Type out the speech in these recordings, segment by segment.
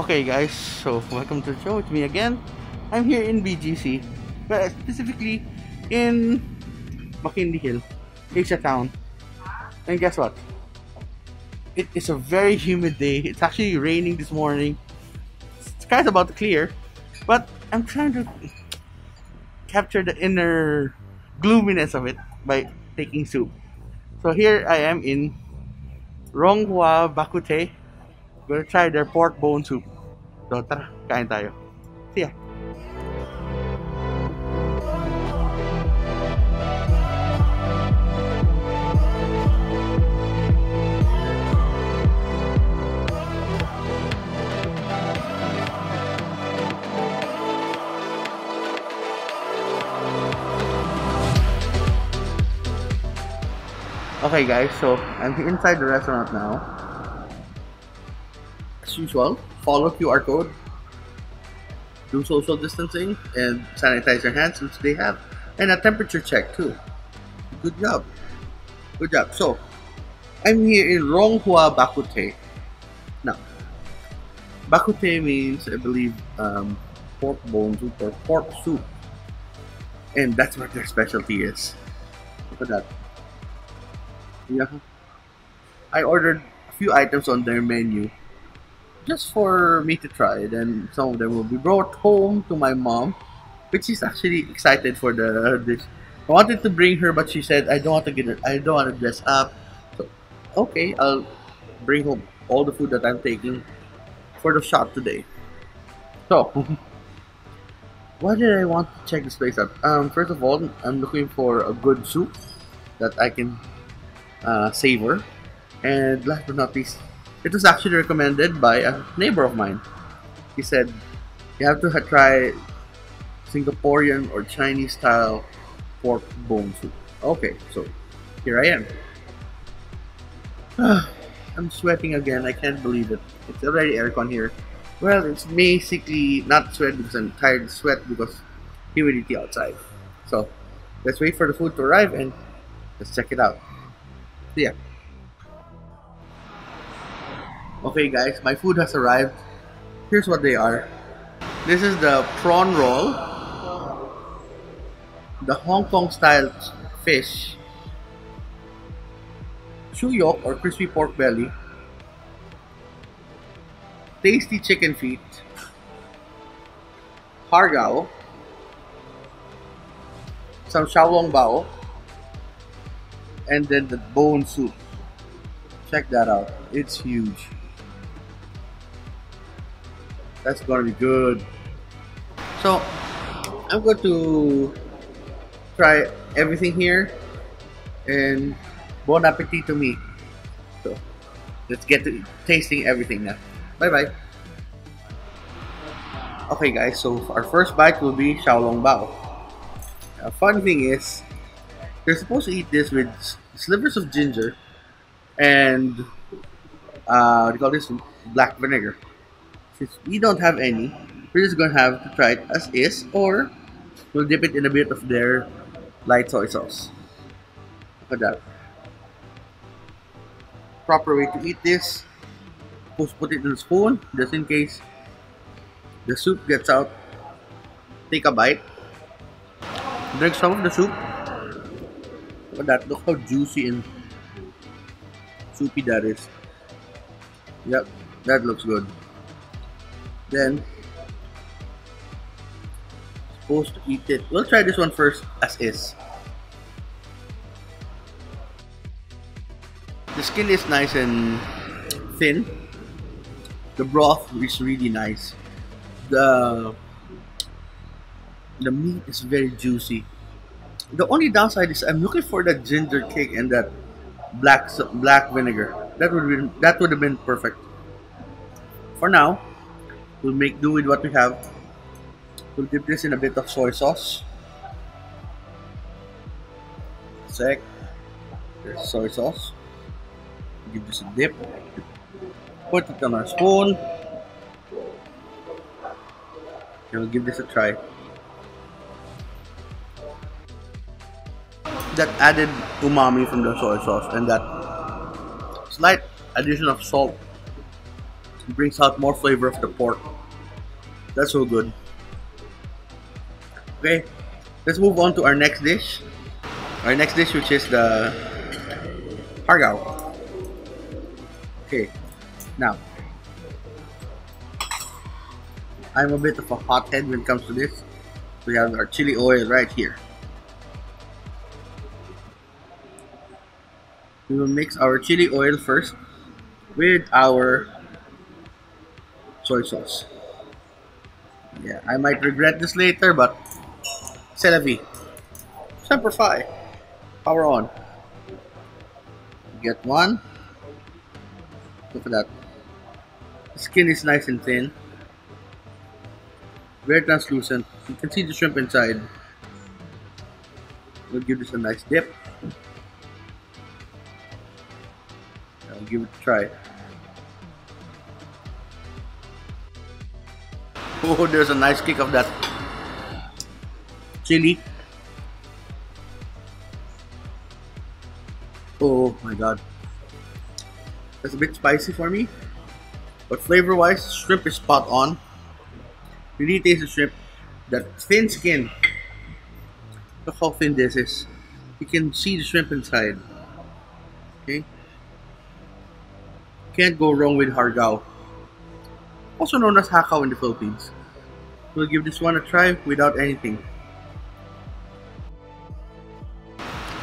Okay guys, so welcome to the show. It's me again. I'm here in BGC, but specifically in McKinley Hill, Asia Town. And guess what? It is a very humid day. It's actually raining this morning. The sky's about to clear, but I'm trying to capture the inner gloominess of it by taking soup. So here I am in Rong Hua Bak. Gonna try their pork bone soup. So tara, kain tayo. See ya. Okay guys, so I'm inside the restaurant now. As usual, follow QR code, do social distancing, and sanitize your hands, which they have, and a temperature check too. Good job. Good job. So, I'm here in Rong Hua Bak. Now, Bak means, I believe, pork bone soup or pork soup. And that's what their specialty is. Look at that. Yeah. I ordered a few items on their menu just for me to try. Then some of them will be brought home to my mom, which is actually excited for the dish. I wanted to bring her, but she said I don't want to get it. I don't want to dress up. So okay, I'll bring home all the food that I'm taking for the shot today. So why did I want to check this place out? First of all, I'm looking for a good soup that I can savor, and last but not least, it was actually recommended by a neighbor of mine. He said, you have to try Singaporean or Chinese style pork bone soup. Okay, so here I am. I'm sweating again. I can't believe it. It's already aircon here. Well, it's basically not sweat because I'm tired, sweat because humidity outside. So let's wait for the food to arrive and let's check it out. Yeah. Okay guys, my food has arrived. Here's what they are. This is the prawn roll, the Hong Kong style fish, chu yok or crispy pork belly, tasty chicken feet, hargao, some xiaolong bao, and then the bone soup. Check that out. It's huge. That's gonna be good. So I'm going to try everything here, and bon appetit to me. So let's get to tasting everything now. Bye bye. Okay guys, so our first bite will be xiaolong bao. A fun thing is, you're supposed to eat this with slivers of ginger and what do you call this? Black vinegar. Since we don't have any, we're just gonna have to try it as is, or we'll dip it in a bit of their light soy sauce. Look at that. Proper way to eat this. Just put it in a spoon, just in case the soup gets out. Take a bite. Drink some of the soup. Look at that. Look how juicy and soupy that is. Yep, that looks good. Then, supposed to eat it. We'll try this one first as is. The skin is nice and thin. The broth is really nice. The meat is very juicy. The only downside is I'm looking for that ginger kick and that black vinegar. That would have been perfect. For now, we'll make do with what we have. We'll dip this in a bit of soy sauce. There's soy sauce. Give this a dip. Put it on our spoon. And we'll give this a try. That added umami from the soy sauce and that slight addition of salt It brings out more flavor of the pork. That's so good. Okay, let's move on to our next dish. Our next dish, which is the hargao. Okay, now I'm a bit of a hothead when it comes to this. We have our chili oil right here. We will mix our chili oil first with our soy sauce. Yeah, I might regret this later, but c'est la vie. Semper Fi. Power on. Get one. Look at that. The skin is nice and thin. Very translucent. You can see the shrimp inside. We'll give this a nice dip. I'll give it a try. Oh, there's a nice kick of that chili. Oh my god. That's a bit spicy for me. But flavor wise, shrimp is spot on. Really taste the shrimp. That thin skin. Look how thin this is. You can see the shrimp inside. Okay. Can't go wrong with hargao. Also known as hakaw in the Philippines. We'll give this one a try without anything.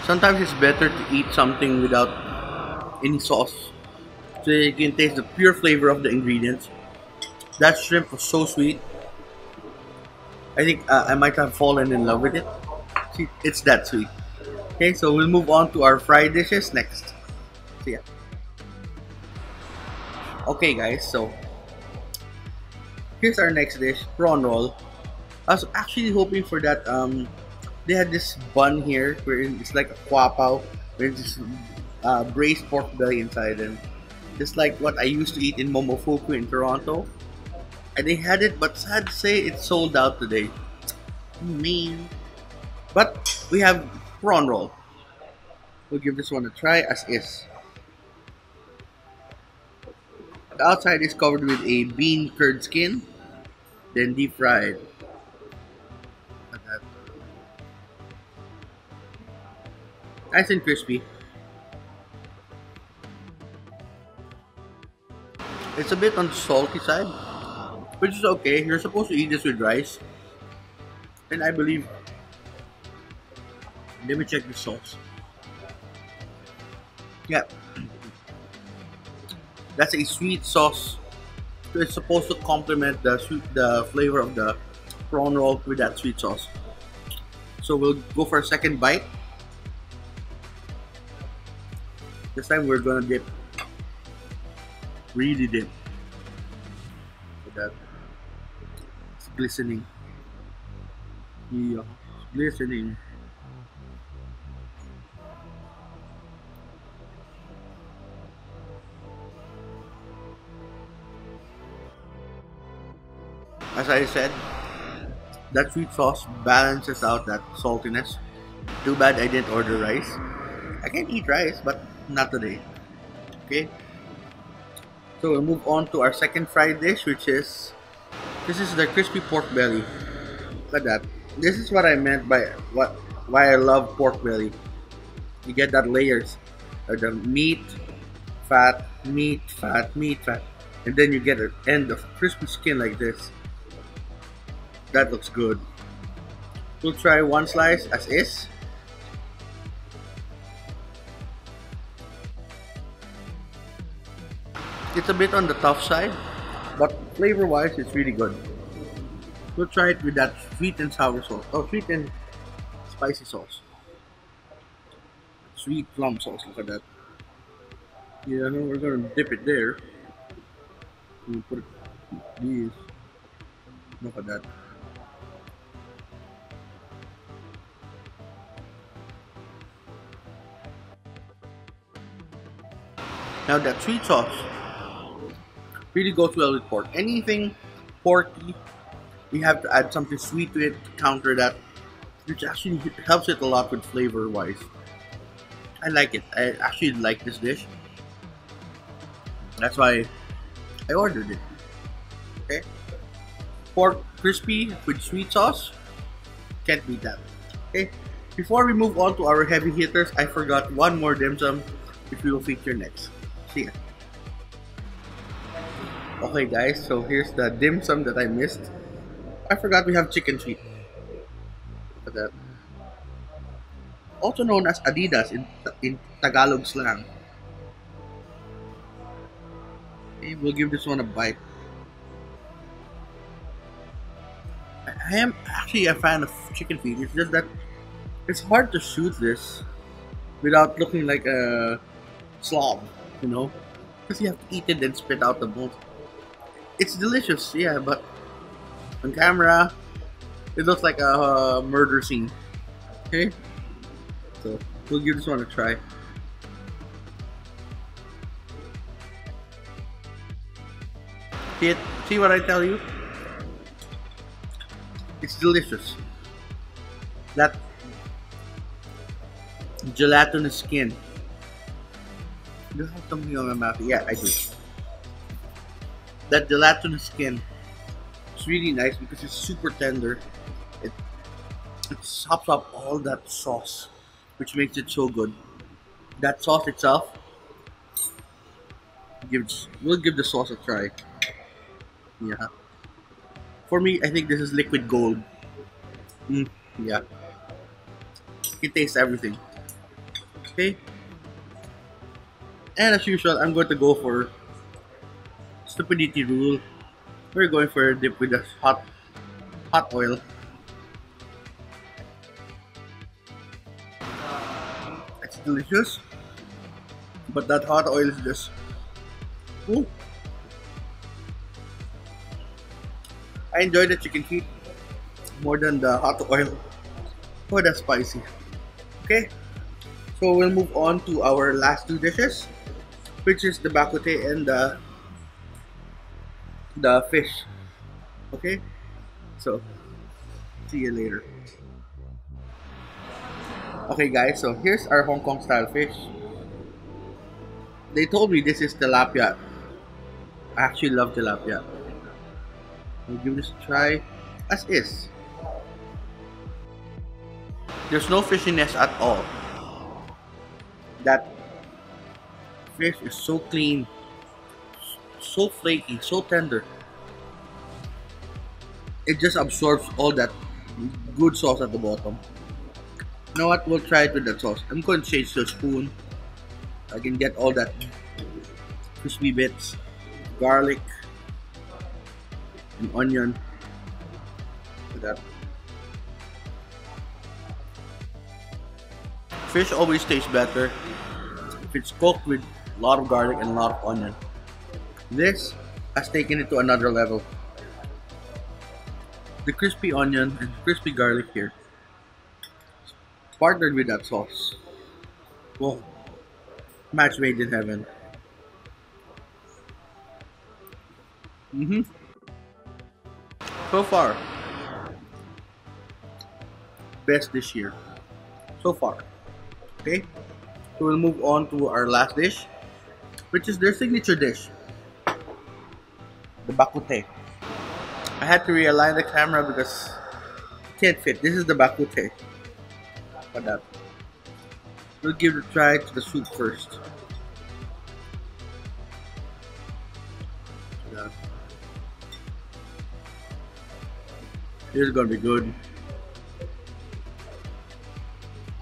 Sometimes it's better to eat something without any sauce, so you can taste the pure flavor of the ingredients. That shrimp was so sweet. I think I might have fallen in love with it. See, it's that sweet. Okay, so we'll move on to our fried dishes next. So yeah. Okay guys, so here's our next dish, prawn roll. I was actually hoping for that. They had this bun here where it's like a hua pao, where it's this braised pork belly inside, and just like what I used to eat in Momofuku in Toronto. And they had it, but sad to say it's sold out today. Mean. But we have prawn roll. We'll give this one a try as is. The outside is covered with a bean curd skin, then deep fried. Like that. Nice and crispy. It's a bit on the salty side, which is okay. You're supposed to eat this with rice. And I believe, let me check the sauce. Yeah. That's a sweet sauce. So it's supposed to complement the flavor of the prawn roll with that sweet sauce. So we'll go for a second bite. This time we're gonna dip. Really dip. Look at that. It's glistening. Yeah, it's glistening. As I said, that sweet sauce balances out that saltiness. Too bad I didn't order rice. I can eat rice, but not today. Okay. So we'll move on to our second fried dish, which is the crispy pork belly. Look at that. This is what I meant by why I love pork belly. You get that layers of the meat, fat, meat, fat, meat, fat, and then you get an end of crispy skin like this. That looks good. We'll try one slice as is. It's a bit on the tough side, but flavor wise it's really good. We'll try it with that sweet and sour sauce. Oh, sweet and spicy sauce. Sweet plum sauce, look at that. Yeah, no, we're gonna dip it there. We'll put these. Look at that. Now that sweet sauce really goes well with pork. Anything porky, you have to add something sweet to it to counter that, which actually helps it a lot with flavor wise. I like it. I actually like this dish. That's why I ordered it. Okay, pork crispy with sweet sauce. Can't beat that. Okay, before we move on to our heavy hitters, I forgot one more dim sum, which we will feature next. See ya. Okay, guys, so here's the dim sum that I missed. I forgot we have chicken feet. Look at that. Also known as Adidas in Tagalog slang. Okay, we'll give this one a bite. I am actually a fan of chicken feet. It's just that it's hard to shoot this without looking like a slob, you know? Because you have to eat it and spit out the bones. It's delicious, yeah, but on camera, it looks like a murder scene. Okay? So, we'll give this one a try. See what I tell you? It's delicious. That gelatinous skin. Do I have something on my mouth? Yeah, I do. That gelatinous skin. It's really nice because it's super tender. It sops up all that sauce, which makes it so good. That sauce itself we'll give the sauce a try. Yeah. For me, I think this is liquid gold. Yeah. It tastes everything. Okay. And as usual, I'm going to go for stupidity rule. We're going for a dip with the hot oil. It's delicious, but that hot oil is just ooh. I enjoy the chicken feet more than the hot oil. Oh, that's spicy. Okay, so we'll move on to our last two dishes, which is the Bak Kut Teh and the fish. Okay, so see you later. Okay, guys, so here's our Hong Kong style fish. They told me this is tilapia. I actually love tilapia. I'll give this a try as is. There's no fishiness at all. That fish is so clean, so flaky, so tender. It just absorbs all that good sauce at the bottom. You know what? We'll try it with that sauce. I'm going to change to a spoon. I can get all that crispy bits, garlic, and onion. Look at that. Fish always tastes better if it's cooked with a lot of garlic and a lot of onion. This has taken it to another level. The crispy onion and crispy garlic here, partnered with that sauce. Whoa, match made in heaven. So far, best this year. So far. Okay, so we'll move on to our last dish, which is their signature dish, the Bak Kut Teh. I had to realign the camera because it can't fit. This is the Bak Kut Teh. For that, we'll give it a try to the soup first. Yeah. This is gonna be good.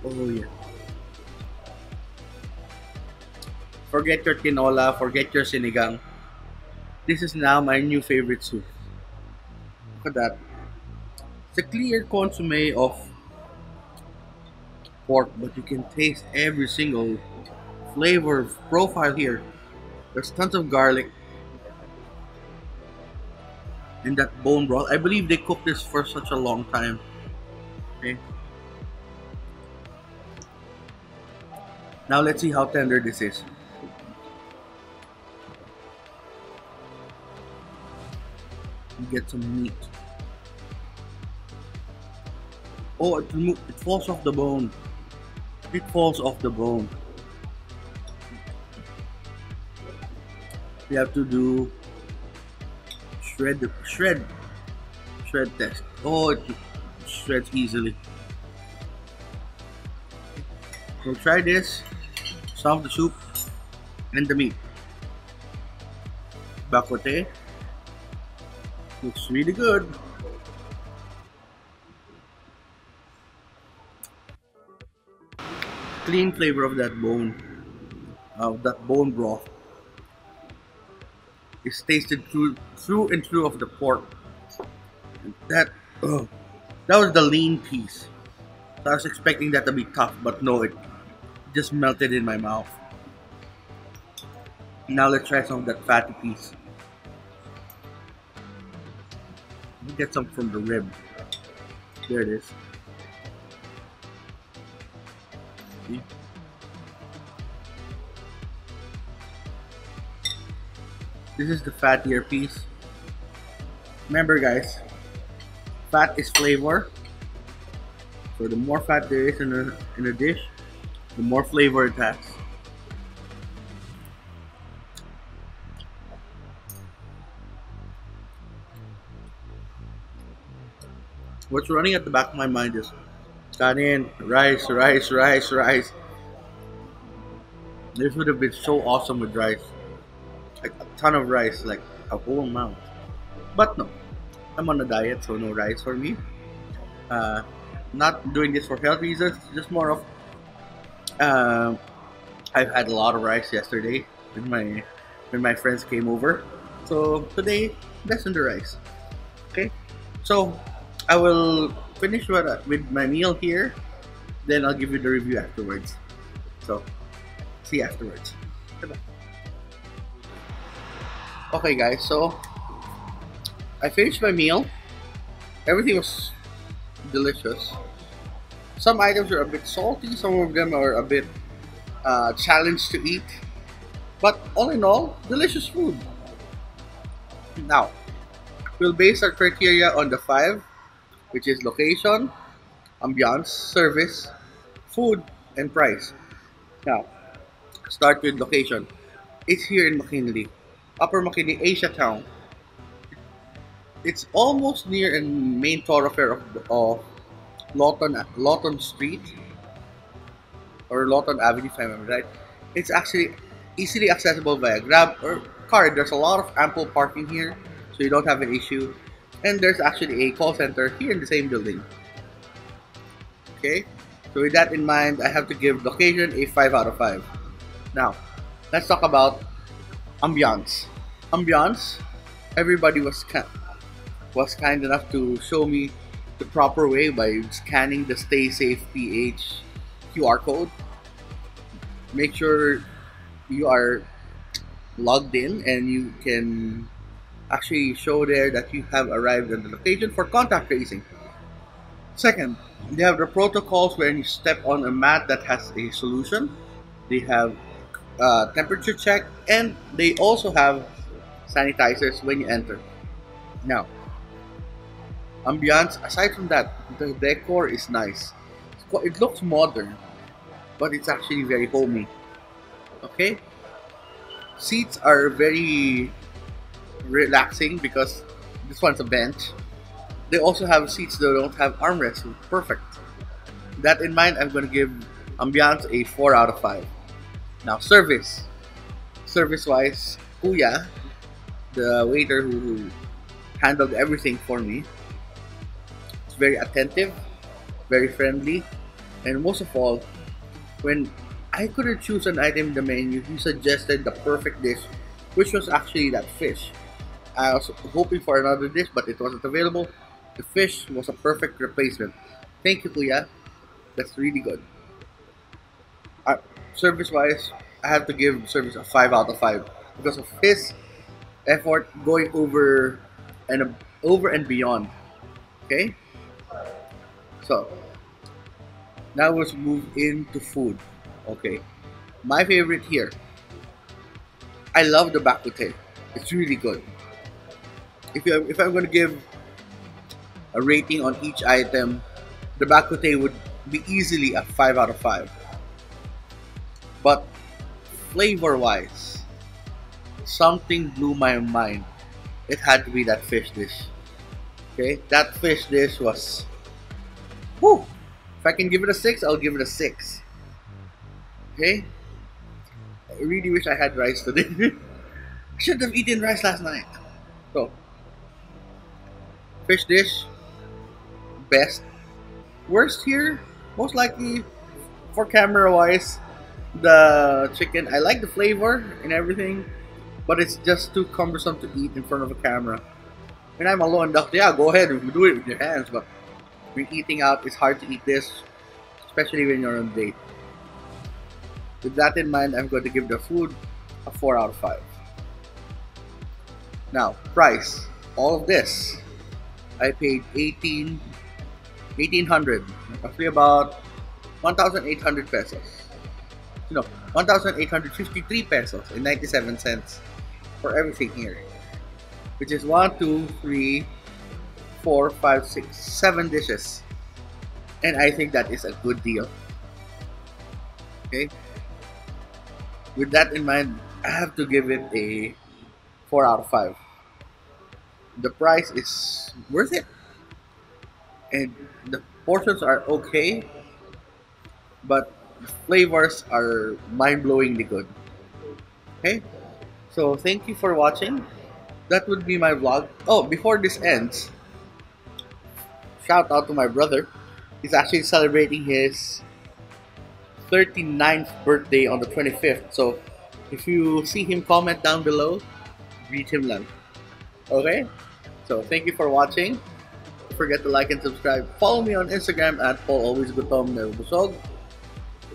Oh yeah. Forget your tinola, forget your sinigang. This is now my new favorite soup. Look at that. It's a clear consomme of pork, but you can taste every single flavor profile here. There's tons of garlic and that bone broth. I believe they cooked this for such a long time. Okay. Now let's see how tender this is. Get some meat. Oh, it falls off the bone. It falls off the bone. You have to do shred test. Oh, it shreds easily. So try this. Some of the soup and the meat. Bak Kut Teh looks really good. Clean flavor of that bone broth is tasted through and through of the pork. That oh, that was the lean piece. So I was expecting that to be tough, but no, it just melted in my mouth. Now let's try some of that fatty piece. Let me get some from the rib. There it is. See? This is the fattier piece. Remember guys, fat is flavor. So the more fat there is in a dish, the more flavor it has. What's running at the back of my mind is kanin, rice, rice, rice, rice. This would have been so awesome with rice. Like a ton of rice, like a whole amount. But no, I'm on a diet, so no rice for me. Not doing this for health reasons, just more of I've had a lot of rice yesterday when my friends came over. So today, less on the rice. Okay, so I will finish with my meal here. Then I'll give you the review afterwards. So see you afterwards. Bye-bye. Okay, guys. So I finished my meal. Everything was delicious. Some items are a bit salty. Some of them are a bit challenged to eat. But all in all, delicious food. Now, we'll base our criteria on the five, which is location, ambiance, service, food, and price. Now, start with location. It's here in McKinley, Upper McKinley, Asia Town. It's almost near a main thoroughfare of Lawton Street or Lawton Avenue, if I'm right. It's actually easily accessible via Grab or car. There's a lot of ample parking here, so you don't have an issue. And there's actually a call center here in the same building. Okay, so with that in mind, I have to give location a 5 out of 5. Now, let's talk about ambiance. Ambiance, everybody was kind enough to show me the proper way by scanning the Stay Safe PH QR code. Make sure you are logged in and you can actually show there that you have arrived at the location for contact tracing. Second, they have the protocols when you step on a mat that has a solution. They have temperature check, and they also have sanitizers when you enter. Now, ambiance, aside from that, the decor is nice. It looks modern, but it's actually very homey. Okay? Seats are very relaxing because this one's a bench. They also have seats that don't have armrests. Perfect. That in mind, I'm going to give ambiance a 4 out of 5. Now, service. Service-wise, Kuya, the waiter who handled everything for me, is very attentive, very friendly, and most of all, when I couldn't choose an item in the menu, he suggested the perfect dish, which was actually that fish. I was hoping for another dish, but it wasn't available. The fish was a perfect replacement. Thank you, Kuya. That's really good. Service-wise, I have to give service a 5 out of 5 because of his effort going over and beyond. Okay, so now let's move into food. Okay, my favorite here. I love the Bak Kut Teh. It's really good. If I'm going to give a rating on each item, the Bak Kut Teh would be easily a 5 out of 5. But flavor-wise, something blew my mind. it had to be that fish dish. Okay, that fish dish was, whew, if I can give it a 6, I'll give it a 6. Okay, I really wish I had rice today. I should have eaten rice last night. So, fish dish, best. Worst here, most likely for camera wise, the chicken. I like the flavor and everything, but it's just too cumbersome to eat in front of a camera. When I'm alone, yeah, go ahead and do it with your hands, but when eating out, it's hard to eat this, especially when you're on a date. With that in mind, I'm going to give the food a 4 out of 5. Now, price. All of this, I paid 1800, roughly about 1,800 pesos. 1,853 pesos and 97 cents for everything here. Which is 1, 2, 3, 4, 5, 6, 7 dishes. And I think that is a good deal. Okay? With that in mind, I have to give it a 4 out of 5. The price is worth it. And the portions are okay, but the flavors are mind-blowingly good. Okay? So thank you for watching. That would be my vlog. Oh, before this ends, shout out to my brother. He's actually celebrating his 39th birthday on the 25th. So if you see him, comment down below, greet him lang. Okay? So thank you for watching. Don't forget to like and subscribe. Follow me on Instagram at Gutom, Busog.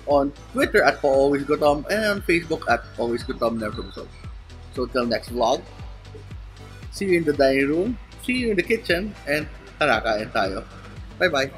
On Twitter at Gutom, and on Facebook at Gutom, Busog. So till next vlog, see you in the dining room, see you in the kitchen, and harakain tayo. Bye-bye.